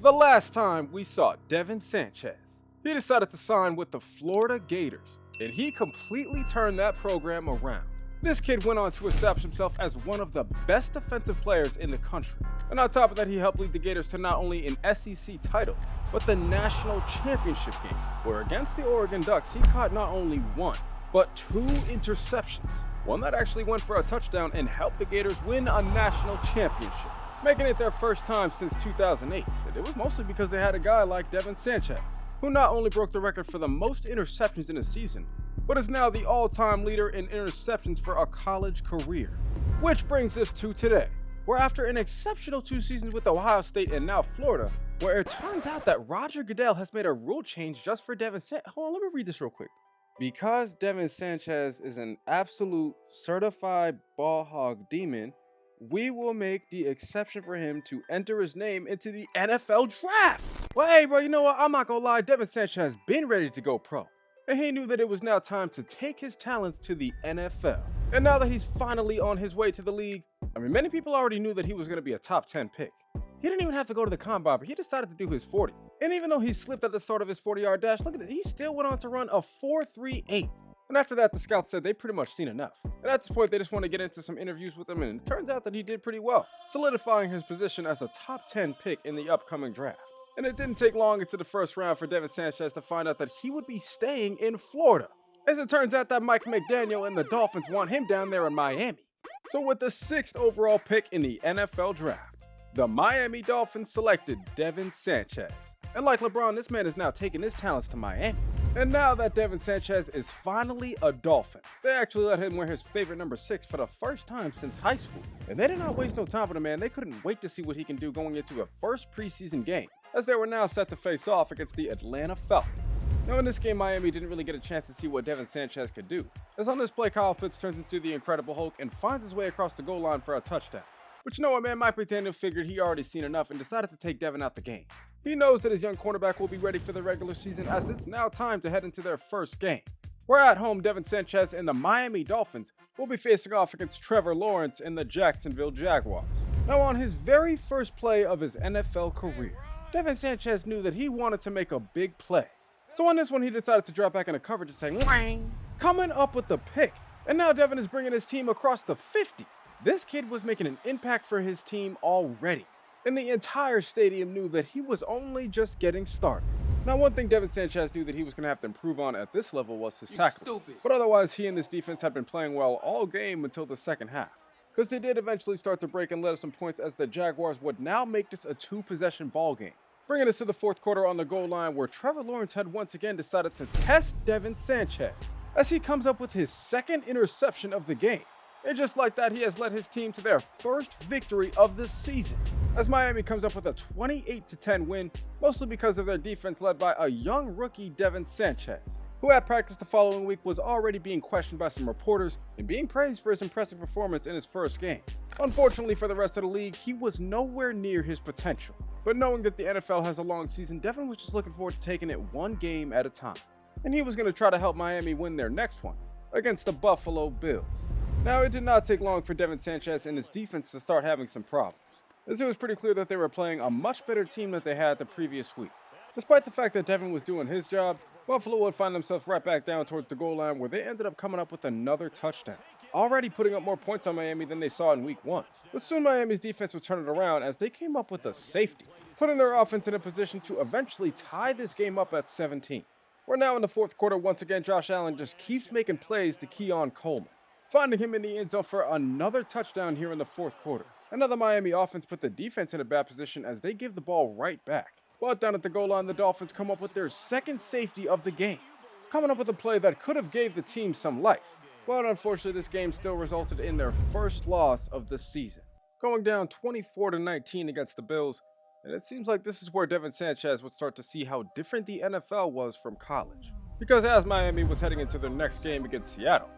The last time we saw Devin Sanchez, he decided to sign with the Florida Gators, and he completely turned that program around. This kid went on to establish himself as one of the best defensive players in the country. And on top of that, he helped lead the Gators to not only an SEC title, but the national championship game, where against the Oregon Ducks, he caught not only one, but two interceptions. One that actually went for a touchdown and helped the Gators win a national championship, making it their first time since 2008. And it was mostly because they had a guy like Devin Sanchez, who not only broke the record for the most interceptions in a season, but is now the all-time leader in interceptions for a college career. Which brings us to today, where after an exceptional 2 seasons with Ohio State and now Florida, where it turns out that Roger Goodell has made a rule change just for Devin Sanchez. Hold on, let me read this real quick. Because Devin Sanchez is an absolute certified ball hog demon, we will make the exception for him to enter his name into the NFL draft. Well, hey, bro, you know what? I'm not gonna lie, Devin Sanchez has been ready to go pro. And he knew that it was now time to take his talents to the NFL. And now that he's finally on his way to the league, I mean, many people already knew that he was going to be a top 10 pick. He didn't even have to go to the combine, but he decided to do his 40. And even though he slipped at the start of his 40-yard dash, look at it, he still went on to run a 4.38. And after that, the scouts said they'd pretty much seen enough. And at this point, they just want to get into some interviews with him, and it turns out that he did pretty well, solidifying his position as a top 10 pick in the upcoming draft. And it didn't take long into the first round for Devin Sanchez to find out that he would be staying in Florida. As it turns out that Mike McDaniel and the Dolphins want him down there in Miami. So with the 6th overall pick in the NFL draft, the Miami Dolphins selected Devin Sanchez. And like LeBron, this man is now taking his talents to Miami. And now that Devin Sanchez is finally a Dolphin, they actually let him wear his favorite number 6 for the first time since high school. And they did not waste no time with the man. They couldn't wait to see what he can do going into a first preseason game, as they were now set to face off against the Atlanta Falcons. Now in this game, Miami didn't really get a chance to see what Devin Sanchez could do, as on this play, Kyle Pitts turns into the Incredible Hulk and finds his way across the goal line for a touchdown. But you know what, man, Mike McDaniel figured he already seen enough and decided to take Devin out the game. He knows that his young cornerback will be ready for the regular season, as it's now time to head into their first game. Where at home, Devin Sanchez and the Miami Dolphins will be facing off against Trevor Lawrence and the Jacksonville Jaguars. Now on his very first play of his NFL career, Devin Sanchez knew that he wanted to make a big play. So on this one, he decided to drop back into coverage and say, "Wang!" coming up with the pick. And now Devin is bringing his team across the 50. This kid was making an impact for his team already. And the entire stadium knew that he was only just getting started. Now, one thing Devin Sanchez knew that he was going to have to improve on at this level was his tackling. But otherwise, he and this defense had been playing well all game until the second half, because they did eventually start to break and let up some points, as the Jaguars would now make this a 2-possession ball game. Bringing us to the 4th quarter on the goal line, where Trevor Lawrence had once again decided to test Devin Sanchez, as he comes up with his 2nd interception of the game. And just like that, he has led his team to their first victory of the season, as Miami comes up with a 28-10 win, mostly because of their defense led by a young rookie Devin Sanchez, who at practice the following week was already being questioned by some reporters and being praised for his impressive performance in his first game. Unfortunately for the rest of the league, he was nowhere near his potential. But knowing that the NFL has a long season, Devin was just looking forward to taking it one game at a time. And he was going to try to help Miami win their next one against the Buffalo Bills. Now, it did not take long for Devin Sanchez and his defense to start having some problems, as it was pretty clear that they were playing a much better team than they had the previous week. Despite the fact that Devin was doing his job, Buffalo would find themselves right back down towards the goal line, where they ended up coming up with another touchdown, already putting up more points on Miami than they saw in week 1. But soon Miami's defense would turn it around, as they came up with a safety, putting their offense in a position to eventually tie this game up at 17. We're now in the 4th quarter. Once again, Josh Allen just keeps making plays to Keon Coleman, finding him in the end zone for another touchdown here in the 4th quarter. Another Miami offense put the defense in a bad position, as they give the ball right back. But down at the goal line, the Dolphins come up with their 2nd safety of the game, coming up with a play that could have gave the team some life. But unfortunately, this game still resulted in their first loss of the season, going down 24-19 against the Bills. And it seems like this is where Devin Sanchez would start to see how different the NFL was from college. Because as Miami was heading into their next game against Seattle,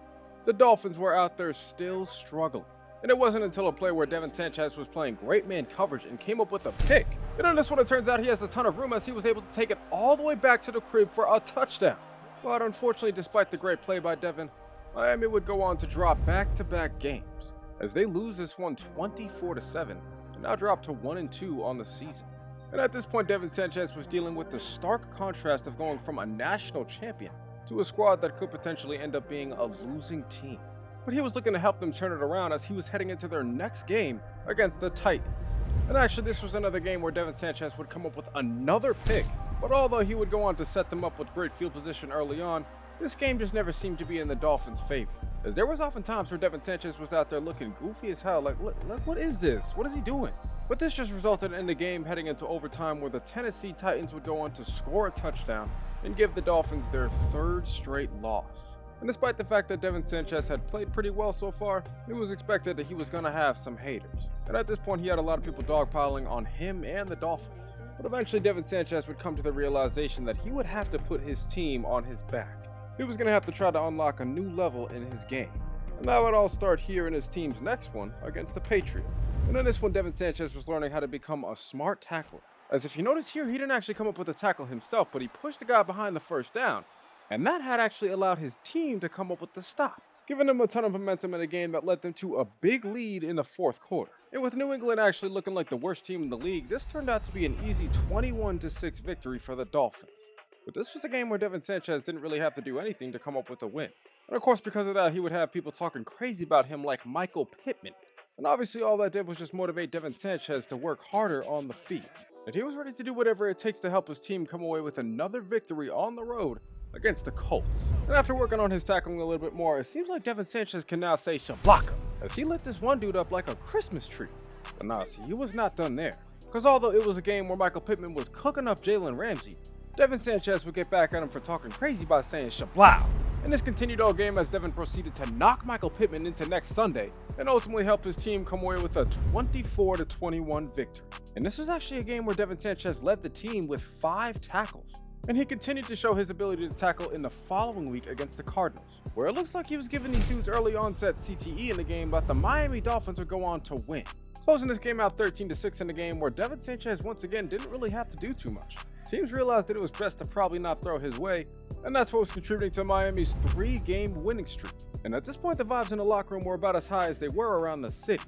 the Dolphins were out there still struggling. And it wasn't until a play where Devin Sanchez was playing great man coverage and came up with a pick. And on this one, it turns out he has a ton of room, as he was able to take it all the way back to the crib for a touchdown. But unfortunately, despite the great play by Devin, Miami would go on to drop back-to-back games, as they lose this one 24-7 and now drop to 1-2 on the season. And at this point, Devin Sanchez was dealing with the stark contrast of going from a national champion to a squad that could potentially end up being a losing team. But he was looking to help them turn it around as he was heading into their next game against the Titans. And actually, this was another game where Devin Sanchez would come up with another pick, but although he would go on to set them up with great field position early on, this game just never seemed to be in the Dolphins' favor, as there was often times where Devin Sanchez was out there looking goofy as hell, like, what is this? What is he doing? But this just resulted in the game heading into overtime where the Tennessee Titans would go on to score a touchdown and give the Dolphins their third straight loss. And despite the fact that Devin Sanchez had played pretty well so far, it was expected that he was going to have some haters. And at this point, he had a lot of people dogpiling on him and the Dolphins. But eventually, Devin Sanchez would come to the realization that he would have to put his team on his back. He was going to have to try to unlock a new level in his game. And that would all start here in his team's next one against the Patriots. And in this one, Devin Sanchez was learning how to become a smart tackler. As if you notice here, he didn't actually come up with a tackle himself, but he pushed the guy behind the first down. And that had actually allowed his team to come up with the stop, giving them a ton of momentum in a game that led them to a big lead in the fourth quarter. And with New England actually looking like the worst team in the league, this turned out to be an easy 21-6 victory for the Dolphins. But this was a game where Devin Sanchez didn't really have to do anything to come up with a win. And of course, because of that, he would have people talking crazy about him like Michael Pittman. And obviously all that did was just motivate Devin Sanchez to work harder on the field. And he was ready to do whatever it takes to help his team come away with another victory on the road against the Colts. And after working on his tackling a little bit more, it seems like Devin Sanchez can now say shablaka, as he lit this one dude up like a Christmas tree. But nah, see, he was not done there. Because although it was a game where Michael Pittman was cooking up Jalen Ramsey, Devin Sanchez would get back at him for talking crazy by saying shablow. And this continued all game as Devin proceeded to knock Michael Pittman into next Sunday and ultimately help his team come away with a 24-21 victory. And this was actually a game where Devin Sanchez led the team with 5 tackles. And he continued to show his ability to tackle in the following week against the Cardinals, where it looks like he was giving these dudes early onset CTE in the game, but the Miami Dolphins would go on to win, closing this game out 13-6 in a game where Devin Sanchez once again didn't really have to do too much. Teams realized that it was best to probably not throw his way, and that's what was contributing to Miami's 3-game winning streak. And at this point, the vibes in the locker room were about as high as they were around the city,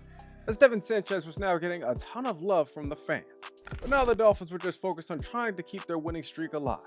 as Devin Sanchez was now getting a ton of love from the fans. But now the Dolphins were just focused on trying to keep their winning streak alive,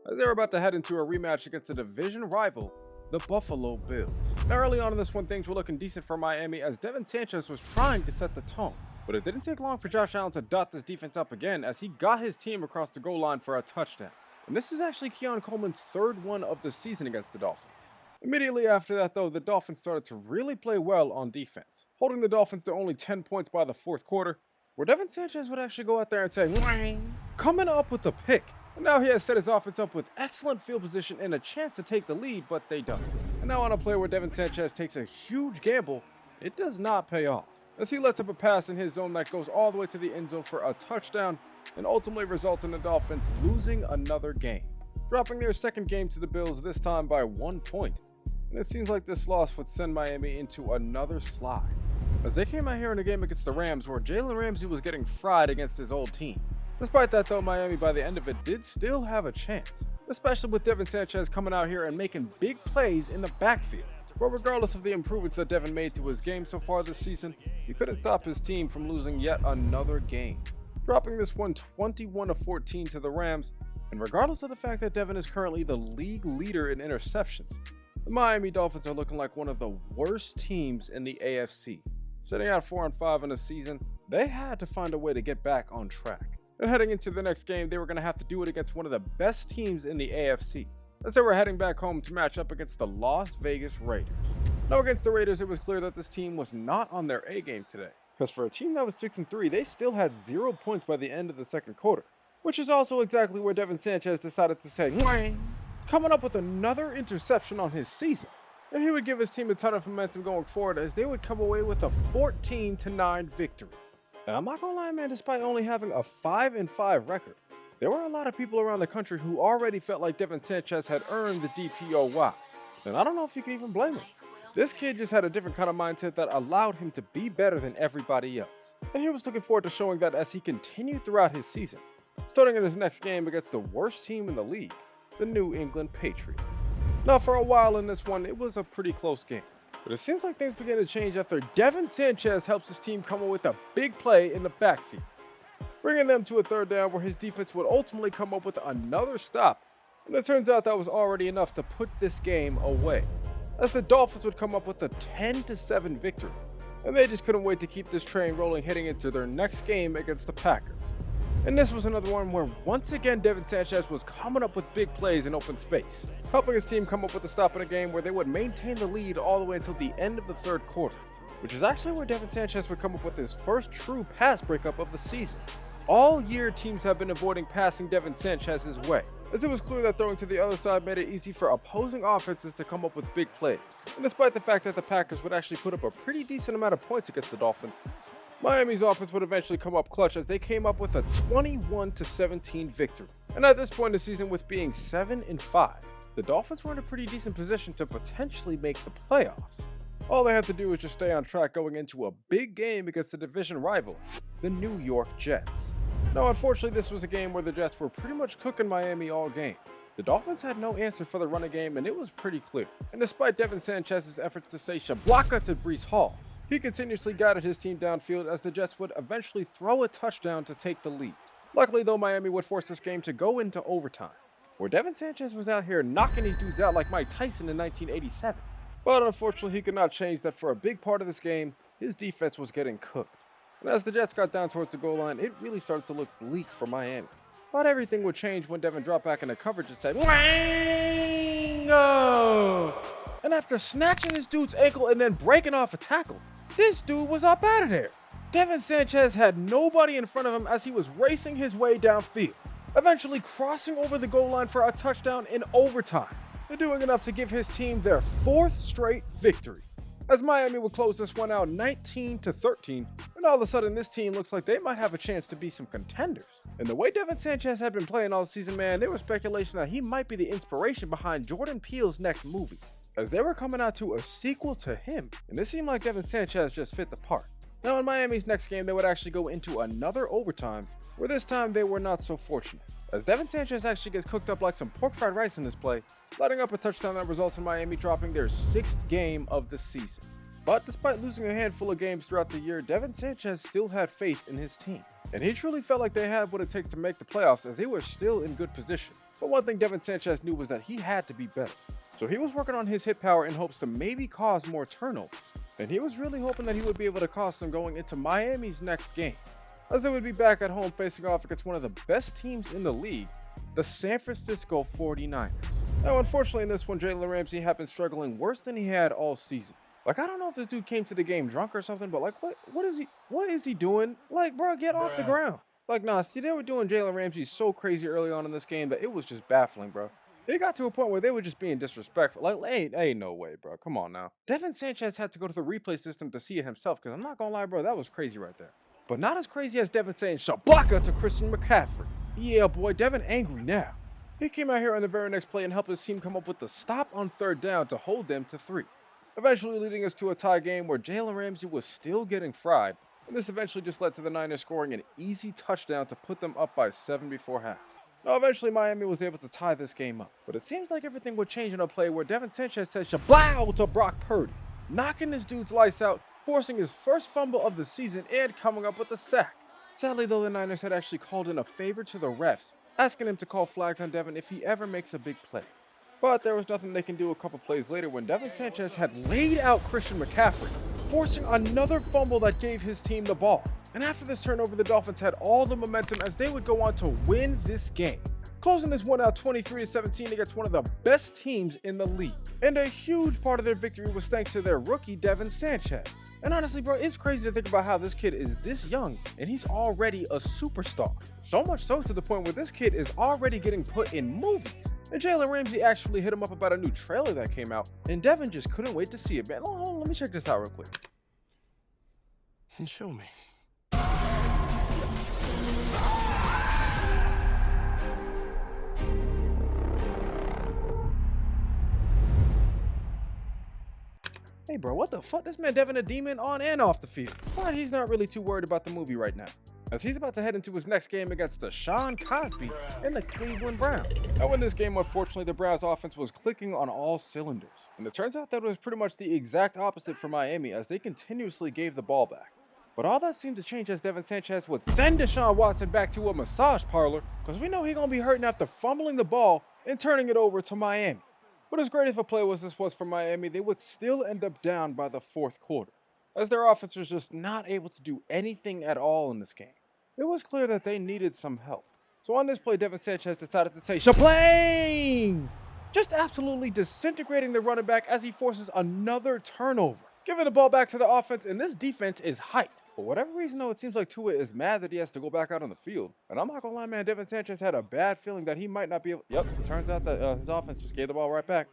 as they were about to head into a rematch against the division rival, the Buffalo Bills. Now early on in this one, things were looking decent for Miami as Devin Sanchez was trying to set the tone. But it didn't take long for Josh Allen to dot this defense up again as he got his team across the goal line for a touchdown. And this is actually Keon Coleman's 3rd one of the season against the Dolphins. Immediately after that though, the Dolphins started to really play well on defense, holding the Dolphins to only 10 points by the 4th quarter, where Devin Sanchez would actually go out there and say, "Wang," coming up with a pick. And now he has set his offense up with excellent field position and a chance to take the lead, but they don't. And now on a play where Devin Sanchez takes a huge gamble, it does not pay off, as he lets up a pass in his zone that goes all the way to the end zone for a touchdown and ultimately results in the Dolphins losing another game, dropping their 2nd game to the Bills, this time by 1 point. And it seems like this loss would send Miami into another slide, as they came out here in a game against the Rams where Jalen Ramsey was getting fried against his old team. Despite that though, Miami by the end of it did still have a chance, especially with Devin Sanchez coming out here and making big plays in the backfield. But regardless of the improvements that Devin made to his game so far this season, he couldn't stop his team from losing yet another game, dropping this one 21-14 to the Rams. And regardless of the fact that Devin is currently the league leader in interceptions, the Miami Dolphins are looking like one of the worst teams in the AFC. Sitting out 4-5 in the season, they had to find a way to get back on track. And heading into the next game, they were going to have to do it against one of the best teams in the AFC, as they were heading back home to match up against the Las Vegas Raiders. Now against the Raiders, it was clear that this team was not on their A game today, because for a team that was 6-3, they still had 0 points by the end of the 2nd quarter, which is also exactly where Devin Sanchez decided to say, "Wang," coming up with another interception on his season. And he would give his team a ton of momentum going forward as they would come away with a 14-9 victory. And I'm not gonna lie, man, despite only having a 5-5 record, there were a lot of people around the country who already felt like Devin Sanchez had earned the DPOY. And I don't know if you can even blame him. This kid just had a different kind of mindset that allowed him to be better than everybody else. And he was looking forward to showing that as he continued throughout his season, starting in his next game against the worst team in the league, the New England Patriots. Now for a while in this one, it was a pretty close game. But it seems like things began to change after Devin Sanchez helps his team come up with a big play in the backfield. bringing them to a third down where his defense would ultimately come up with another stop. And it turns out that was already enough to put this game away, as the Dolphins would come up with a 10-7 victory. And they just couldn't wait to keep this train rolling heading into their next game against the Packers. And this was another one where once again Devin Sanchez was coming up with big plays in open space, helping his team come up with a stop in a game where they would maintain the lead all the way until the end of the third quarter, which is actually where Devin Sanchez would come up with his first true pass breakup of the season. All year, teams have been avoiding passing Devin Sanchez's way, as it was clear that throwing to the other side made it easy for opposing offenses to come up with big plays. And despite the fact that the Packers would actually put up a pretty decent amount of points against the Dolphins, Miami's offense would eventually come up clutch as they came up with a 21-17 victory. And at this point in the season, with being 7-5, the Dolphins were in a pretty decent position to potentially make the playoffs. All they had to do was just stay on track going into a big game against the division rival, the New York Jets. Now, unfortunately, this was a game where the Jets were pretty much cooking Miami all game. The Dolphins had no answer for the running game, and it was pretty clear. And despite Devin Sanchez's efforts to say Shablaka to Breece Hall, he continuously guided his team downfield as the Jets would eventually throw a touchdown to take the lead. Luckily, though, Miami would force this game to go into overtime, where Devin Sanchez was out here knocking these dudes out like Mike Tyson in 1987. But unfortunately, he could not change that for a big part of this game, his defense was getting cooked. And as the Jets got down towards the goal line, it really started to look bleak for Miami. But everything would change when Devin dropped back into coverage and said, "Wango!" And after snatching this dude's ankle and then breaking off a tackle, this dude was up out of there. Devin Sanchez had nobody in front of him as he was racing his way downfield, eventually crossing over the goal line for a touchdown in overtime, and doing enough to give his team their fourth straight victory, as Miami would close this one out 19-13, and all of a sudden this team looks like they might have a chance to be some contenders. And the way Devin Sanchez had been playing all season, man, there was speculation that he might be the inspiration behind Jordan Peele's next movie, as they were coming out to a sequel to him, and it seemed like Devin Sanchez just fit the part. Now in Miami's next game, they would actually go into another overtime, where this time they were not so fortunate, as Devin Sanchez actually gets cooked up like some pork fried rice in this play, letting up a touchdown that results in Miami dropping their 6th game of the season. But despite losing a handful of games throughout the year, Devin Sanchez still had faith in his team, and he truly felt like they had what it takes to make the playoffs as they were still in good position. But one thing Devin Sanchez knew was that he had to be better. So he was working on his hit power in hopes to maybe cause more turnovers, and he was really hoping that he would be able to cause them going into Miami's next game, as they would be back at home facing off against one of the best teams in the league, the San Francisco 49ers. Now, unfortunately in this one, Jalen Ramsey had been struggling worse than he had all season. Like, I don't know if this dude came to the game drunk or something, but like, what is he doing? Like, bro, get off the ground. Like, nah, see, they were doing Jalen Ramsey so crazy early on in this game that it was just baffling, bro. It got to a point where they were just being disrespectful. Like, ain't no way, bro. Come on now. Devin Sanchez had to go to the replay system to see it himself, because I'm not gonna lie, bro, that was crazy right there. But not as crazy as Devin saying Shablaka to Christian McCaffrey. Yeah, boy, Devin angry now. He came out here on the very next play and helped his team come up with the stop on third down to hold them to 3. Eventually leading us to a tie game where Jalen Ramsey was still getting fried, and this eventually just led to the Niners scoring an easy touchdown to put them up by 7 before half. Now eventually Miami was able to tie this game up, but it seems like everything would change in a play where Devin Sanchez said "Shablow" to Brock Purdy, knocking this dude's lights out, forcing his first fumble of the season and coming up with a sack. Sadly though, the Niners had actually called in a favor to the refs, asking him to call flags on Devin if he ever makes a big play. But there was nothing they can do a couple plays later when Devin Sanchez had laid out Christian McCaffrey, forcing another fumble that gave his team the ball. And after this turnover, the Dolphins had all the momentum as they would go on to win this game, closing this one out 23-17 against one of the best teams in the league. And a huge part of their victory was thanks to their rookie Devin Sanchez. And honestly, bro, it's crazy to think about how this kid is this young and he's already a superstar. So much so to the point where this kid is already getting put in movies. And Jalen Ramsey actually hit him up about a new trailer that came out, and Devin just couldn't wait to see it, man. Hold on, let me check this out real quick. And show me. Hey bro, what the fuck? This man Devin a demon on and off the field. But he's not really too worried about the movie right now, as he's about to head into his next game against the Sean Cosby and the Cleveland Browns. Now in this game, unfortunately, the Browns offense was clicking on all cylinders, and it turns out that it was pretty much the exact opposite for Miami as they continuously gave the ball back. But all that seemed to change as Devin Sanchez would send Deshaun Watson back to a massage parlor, because we know he's going to be hurting after fumbling the ball and turning it over to Miami. But as great of a play as this was for Miami, they would still end up down by the fourth quarter, as their offense was just not able to do anything at all in this game. It was clear that they needed some help. So on this play, Devin Sanchez decided to say, "Shablang!" Just absolutely disintegrating the running back as he forces another turnover, giving the ball back to the offense, and this defense is hyped. For whatever reason, though, it seems like Tua is mad that he has to go back out on the field. And I'm not gonna lie, man, Devin Sanchez had a bad feeling that he might not be able. Yep, it turns out that his offense just gave the ball right back.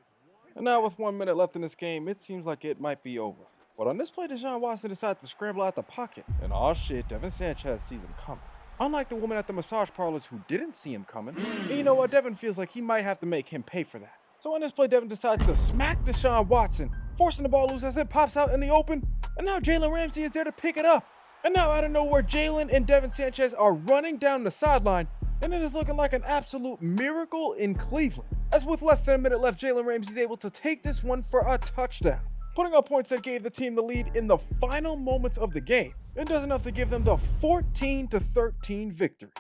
And now with 1 minute left in this game, it seems like it might be over. But on this play, Deshaun Watson decided to scramble out the pocket. And oh shit, Devin Sanchez sees him coming. Unlike the woman at the massage parlors who didn't see him coming, and you know what, Devin feels like he might have to make him pay for that. So on this play, Devin decides to smack Deshaun Watson, forcing the ball loose as it pops out in the open, and now Jalen Ramsey is there to pick it up. And now out of nowhere, Jalen and Devin Sanchez are running down the sideline, and it is looking like an absolute miracle in Cleveland. As with less than a minute left, Jalen Ramsey is able to take this one for a touchdown, putting up points that gave the team the lead in the final moments of the game, and does enough to give them the 14-13 victory.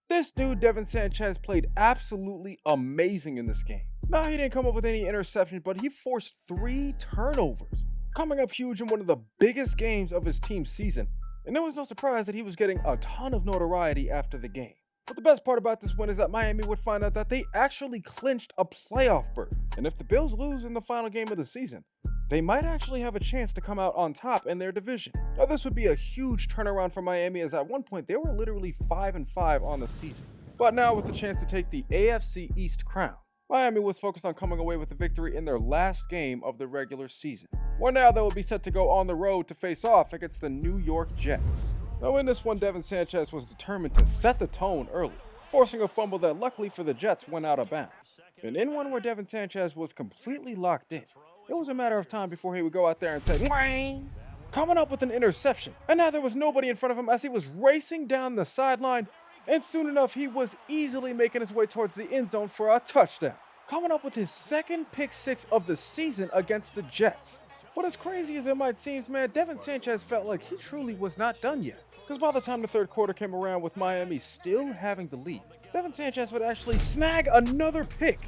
This dude, Devin Sanchez, played absolutely amazing in this game. Now, he didn't come up with any interceptions, but he forced 3 turnovers, coming up huge in one of the biggest games of his team's season, and it was no surprise that he was getting a ton of notoriety after the game. But the best part about this win is that Miami would find out that they actually clinched a playoff berth, and if the Bills lose in the final game of the season, they might actually have a chance to come out on top in their division. Now, this would be a huge turnaround for Miami, as at one point they were literally 5-5 on the season. But now with the chance to take the AFC East crown, Miami was focused on coming away with a victory in their last game of the regular season, where now they will be set to go on the road to face off against the New York Jets. Now in this one, Devin Sanchez was determined to set the tone early, forcing a fumble that luckily for the Jets went out of bounds. And in one where Devin Sanchez was completely locked in, it was a matter of time before he would go out there and say, "Wang!" coming up with an interception. And now there was nobody in front of him as he was racing down the sideline, and soon enough he was easily making his way towards the end zone for a touchdown, coming up with his second pick six of the season against the Jets. But as crazy as it might seem, man, Devin Sanchez felt like he truly was not done yet, because by the time the third quarter came around with Miami still having the lead, Devin Sanchez would actually snag another pick.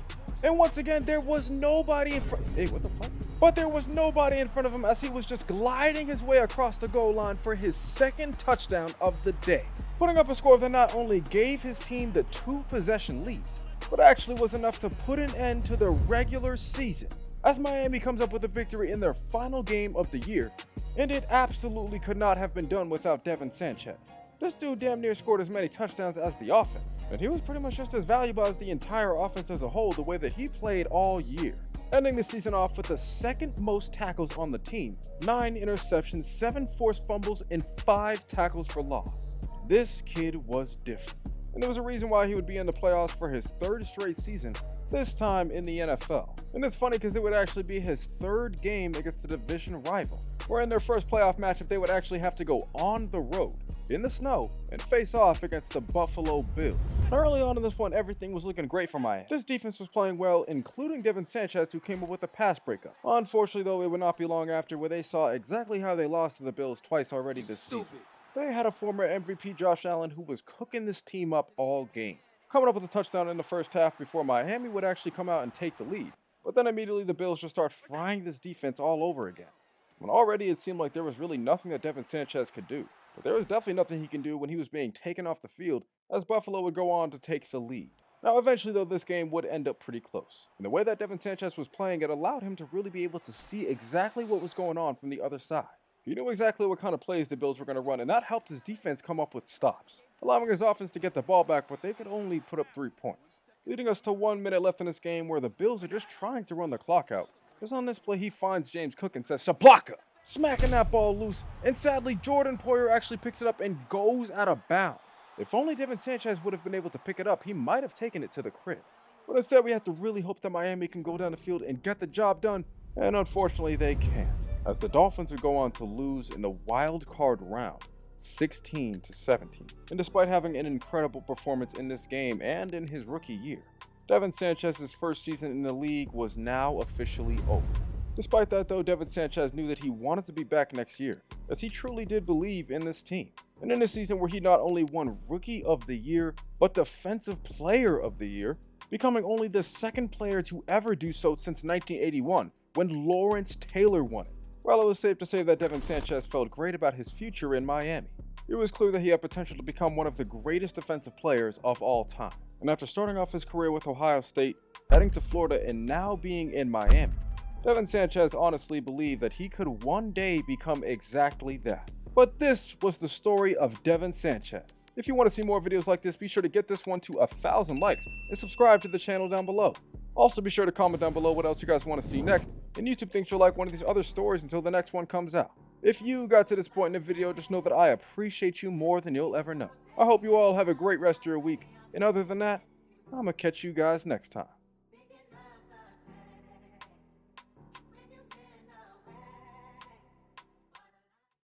And once again, there was nobody in front. Hey, what the fuck? But there was nobody in front of him as he was just gliding his way across the goal line for his second touchdown of the day, putting up a score that not only gave his team the 2-possession lead, but actually was enough to put an end to the regular season, as Miami comes up with a victory in their final game of the year, and it absolutely could not have been done without Devin Sanchez. This dude damn near scored as many touchdowns as the offense, and he was pretty much just as valuable as the entire offense as a whole the way that he played all year, ending the season off with the second most tackles on the team, 9 interceptions, 7 forced fumbles, and 5 tackles for loss. This kid was different, and there was a reason why he would be in the playoffs for his 3rd straight season, this time in the NFL. And it's funny because it would actually be his 3rd game against the division rival, where in their first playoff matchup they would actually have to go on the road, in the snow, and face off against the Buffalo Bills. Early on in this one, everything was looking great for Miami. This defense was playing well, including Devin Sanchez, who came up with a pass breakup. Unfortunately, though, it would not be long after where they saw exactly how they lost to the Bills twice already this season. They had a former MVP, Josh Allen, who was cooking this team up all game, coming up with a touchdown in the first half before Miami would actually come out and take the lead. But then immediately the Bills just start frying this defense all over again, when already it seemed like there was really nothing that Devin Sanchez could do. But there was definitely nothing he can do when he was being taken off the field, as Buffalo would go on to take the lead. Now eventually though, this game would end up pretty close. And the way that Devin Sanchez was playing, it allowed him to really be able to see exactly what was going on from the other side. He knew exactly what kind of plays the Bills were going to run, and that helped his defense come up with stops, allowing his offense to get the ball back, but they could only put up 3 points, leading us to 1 minute left in this game where the Bills are just trying to run the clock out. Because on this play, he finds James Cook and says, "Shablaka!" smacking that ball loose, and sadly, Jordan Poyer actually picks it up and goes out of bounds. If only Devin Sanchez would have been able to pick it up, he might have taken it to the crib. But instead, we have to really hope that Miami can go down the field and get the job done, and unfortunately, they can't, as the Dolphins would go on to lose in the wild card round, 16-17. And despite having an incredible performance in this game and in his rookie year, Devin Sanchez's first season in the league was now officially over. Despite that though, Devin Sanchez knew that he wanted to be back next year, as he truly did believe in this team. And in a season where he not only won Rookie of the Year, but Defensive Player of the Year, becoming only the second player to ever do so since 1981, when Lawrence Taylor won it. While it was safe to say that Devin Sanchez felt great about his future in Miami, it was clear that he had potential to become one of the greatest defensive players of all time. And after starting off his career with Ohio State, heading to Florida, and now being in Miami, Devin Sanchez honestly believed that he could one day become exactly that. But this was the story of Devin Sanchez. If you want to see more videos like this, be sure to get this one to 1,000 likes and subscribe to the channel down below. Also be sure to comment down below what else you guys want to see next, and YouTube thinks you'll like one of these other stories until the next one comes out. If you got to this point in the video, just know that I appreciate you more than you'll ever know. I hope you all have a great rest of your week, and other than that, I'm gonna catch you guys next time.